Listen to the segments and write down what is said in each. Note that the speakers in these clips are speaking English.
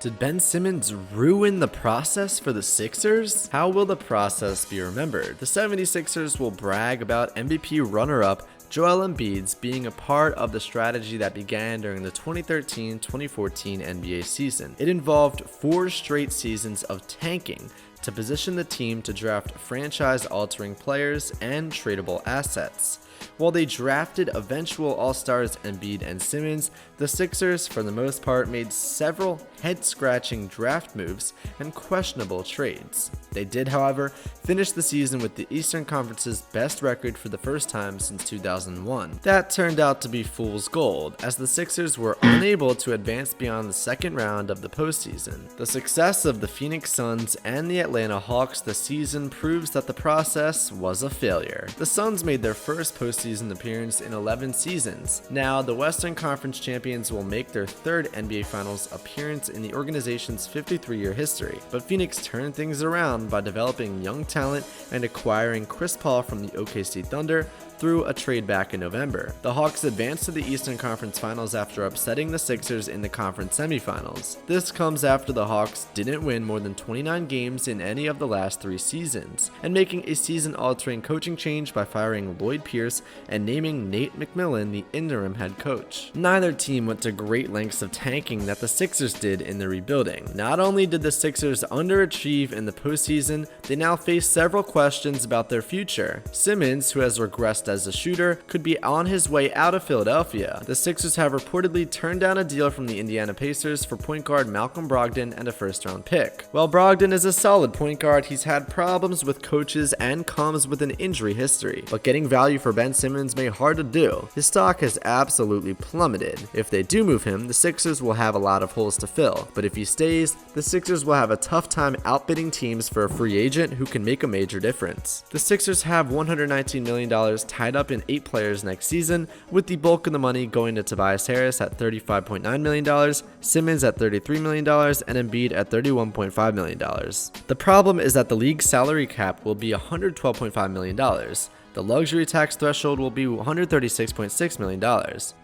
Did Ben Simmons ruin the process for the Sixers? How will the process be remembered? The 76ers will brag about MVP runner-up Joel Embiid's being a part of the strategy that began during the 2013-2014 NBA season. It involved 4 straight seasons of tanking to position the team to draft franchise-altering players and tradable assets. While they drafted eventual All-Stars Embiid and Simmons, the Sixers, for the most part, made several head-scratching draft moves and questionable trades. They did, however, finish the season with the Eastern Conference's best record for the first time since 2001. That turned out to be fool's gold, as the Sixers were unable to advance beyond the second round of the postseason. The success of the Phoenix Suns and the Atlanta Hawks this season proves that the process was a failure. The Suns made their first postseason appearance in 11 seasons. Now, the Western Conference champions will make their third NBA Finals appearance in the organization's 53-year history, but Phoenix turned things around by developing young talent and acquiring Chris Paul from the OKC Thunder through a trade back in November. The Hawks advanced to the Eastern Conference Finals after upsetting the Sixers in the conference semifinals. This comes after the Hawks didn't win more than 29 games in any of the last 3 seasons, and making a season-altering coaching change by firing Lloyd Pierce and naming Nate McMillan the interim head coach. Neither team went to great lengths of tanking that the Sixers did in the rebuilding. Not only did the Sixers underachieve in the postseason, they now face several questions about their future. Simmons, who has regressed as a shooter, could be on his way out of Philadelphia. The Sixers have reportedly turned down a deal from the Indiana Pacers for point guard Malcolm Brogdon and a first-round pick. While Brogdon is a solid point guard, he's had problems with coaches and comes with an injury history. But getting value for Ben Simmons may be hard to do. His stock has absolutely plummeted. If they do move him, the Sixers will have a lot of holes to fill. But if he stays, the Sixers will have a tough time outbidding teams for a free agent who can make a major difference. The Sixers have $119 million tied up in 8 players next season, with the bulk of the money going to Tobias Harris at $35.9 million, Simmons at $33 million, and Embiid at $31.5 million. The problem is that the league's salary cap will be $112.5 million. The luxury tax threshold will be $136.6 million.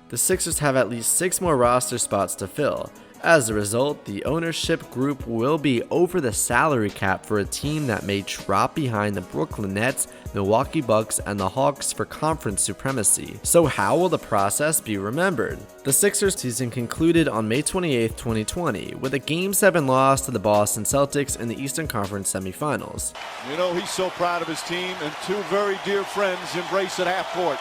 The Sixers have at least 6 more roster spots to fill. As a result, the ownership group will be over the salary cap for a team that may drop behind the Brooklyn Nets, Milwaukee Bucks, and the Hawks for conference supremacy. So how will the process be remembered? The Sixers season concluded on May 28, 2020, with a Game 7 loss to the Boston Celtics in the Eastern Conference semifinals. You know, he's so proud of his team, and 2 very dear friends embrace at half court.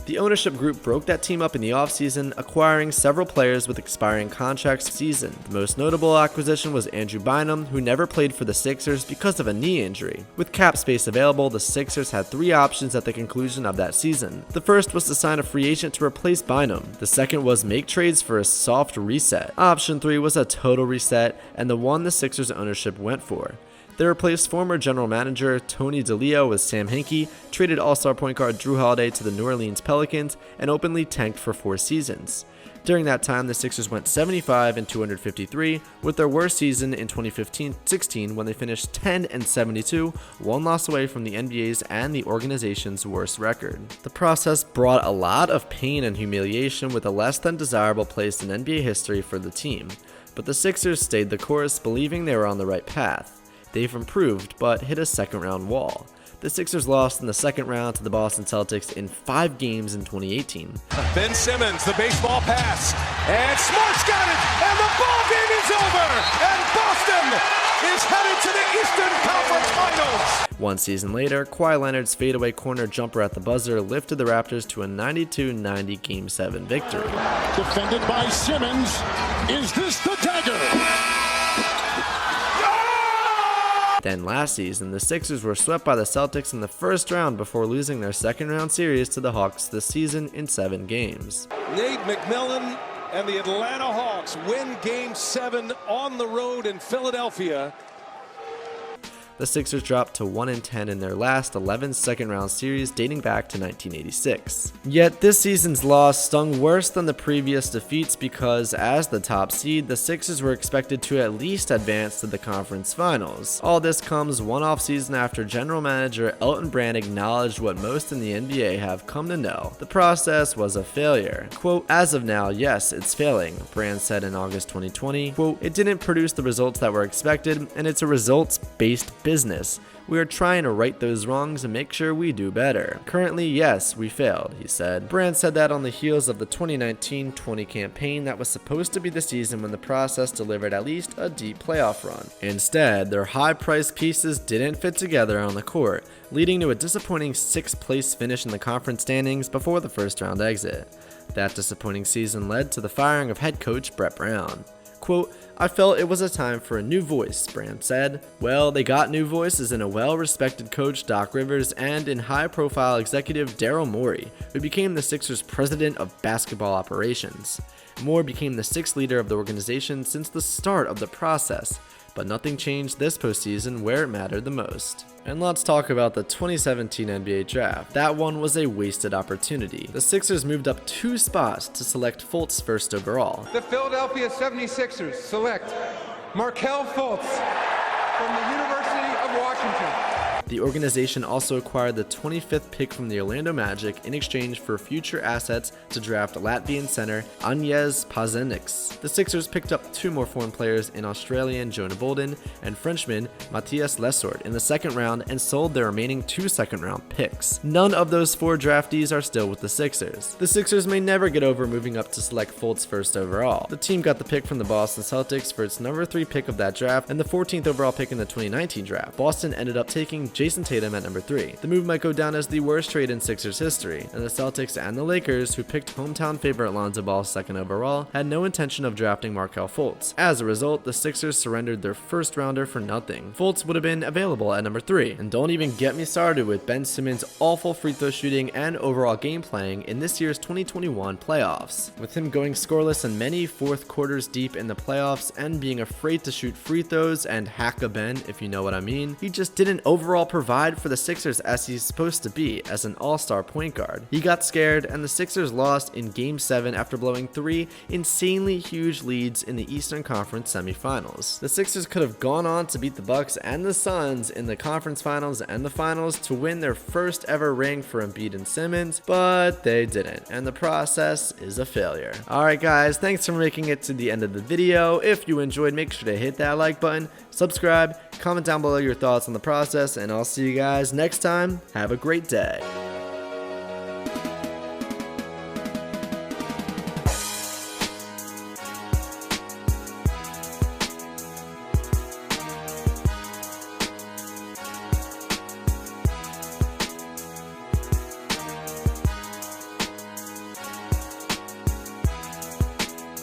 The ownership group broke that team up in the offseason, acquiring several players with expiring contracts this season. The most notable acquisition was Andrew Bynum, who never played for the Sixers because of a knee injury. With cap space available, the Sixers had 3 options at the conclusion of that season. The first was to sign a free agent to replace Bynum. The second was make trades for a soft reset. Option 3 was a total reset, and the one the Sixers ownership went for. They replaced former general manager Tony DeLeo with Sam Hinkie, traded all-star point guard Drew Holiday to the New Orleans Pelicans, and openly tanked for 4 seasons. During that time, the Sixers went 75-253, with their worst season in 2015-16 when they finished 10-72, 1 loss away from the NBA's and the organization's worst record. The process brought a lot of pain and humiliation, with a less than desirable place in NBA history for the team. But the Sixers stayed the course, believing they were on the right path. They've improved, but hit a second-round wall. The Sixers lost in the second round to the Boston Celtics in 5 games in 2018. Ben Simmons, the baseball pass, and Smart's got it, and the ball game is over, and Boston is headed to the Eastern Conference Finals. 1 season later, Kawhi Leonard's fadeaway corner jumper at the buzzer lifted the Raptors to a 92-90 Game 7 victory. Defended by Simmons. Is this the dagger? Then last season, the Sixers were swept by the Celtics in the first round before losing their second-round series to the Hawks this season in 7 games. Nate McMillan and the Atlanta Hawks win Game 7 on the road in Philadelphia. The Sixers dropped to 1-10 in their last 11 second-round series dating back to 1986. Yet this season's loss stung worse than the previous defeats because, as the top seed, the Sixers were expected to at least advance to the conference finals. All this comes one offseason after general manager Elton Brand acknowledged what most in the NBA have come to know. The process was a failure. Quote, "As of now, yes, it's failing," Brand said in August 2020. Quote, "It didn't produce the results that were expected, and it's a results-based business. We are trying to right those wrongs and make sure we do better. Currently, yes, we failed," he said. Brand said that on the heels of the 2019-20 campaign that was supposed to be the season when the process delivered at least a deep playoff run. Instead, their high-priced pieces didn't fit together on the court, leading to a disappointing 6th place finish in the conference standings before the first-round exit. That disappointing season led to the firing of head coach Brett Brown. Quote, "I felt it was a time for a new voice," Brand said. Well, they got new voices in a well-respected coach Doc Rivers and in high-profile executive Daryl Morey, who became the Sixers' president of basketball operations. Moore became the 6th leader of the organization since the start of the process, but nothing changed this postseason where it mattered the most. And let's talk about the 2017 NBA draft. That one was a wasted opportunity. The Sixers moved up 2 spots to select Fultz first overall. The Philadelphia 76ers select Markelle Fultz from the University of Washington. The organization also acquired the 25th pick from the Orlando Magic in exchange for future assets to draft Latvian center Aņģeļs Paziniks. The Sixers picked up 2 more foreign players in Australian Jonah Bolden and Frenchman Matthias Lesort in the 2nd round and sold their remaining 2 second-round picks. None of those 4 draftees are still with the Sixers. The Sixers may never get over moving up to select Fultz first overall. The team got the pick from the Boston Celtics for its number 3 pick of that draft and the 14th overall pick in the 2019 draft. Boston ended up taking Jason Tatum at number 3. The move might go down as the worst trade in Sixers history, and the Celtics and the Lakers, who picked hometown favorite Lonzo Ball 2nd overall, had no intention of drafting Markelle Fultz. As a result, the Sixers surrendered their 1st rounder for nothing. Fultz would have been available at number 3. And don't even get me started with Ben Simmons' awful free throw shooting and overall game playing in this year's 2021 playoffs. With him going scoreless in many 4th quarters deep in the playoffs and being afraid to shoot free throws and hack a Ben, if you know what I mean, he just didn't overall provide for the Sixers as he's supposed to be as an all-star point guard. He got scared and the Sixers lost in Game 7 after blowing 3 insanely huge leads in the Eastern Conference semifinals. The Sixers could have gone on to beat the Bucks and the Suns in the conference finals and the finals to win their first ever ring for Embiid and Simmons, but they didn't, and the process is a failure. Alright guys, thanks for making it to the end of the video. If you enjoyed, make sure to hit that like button, subscribe, comment down below your thoughts on the process, and I'll see you guys next time. Have a great day.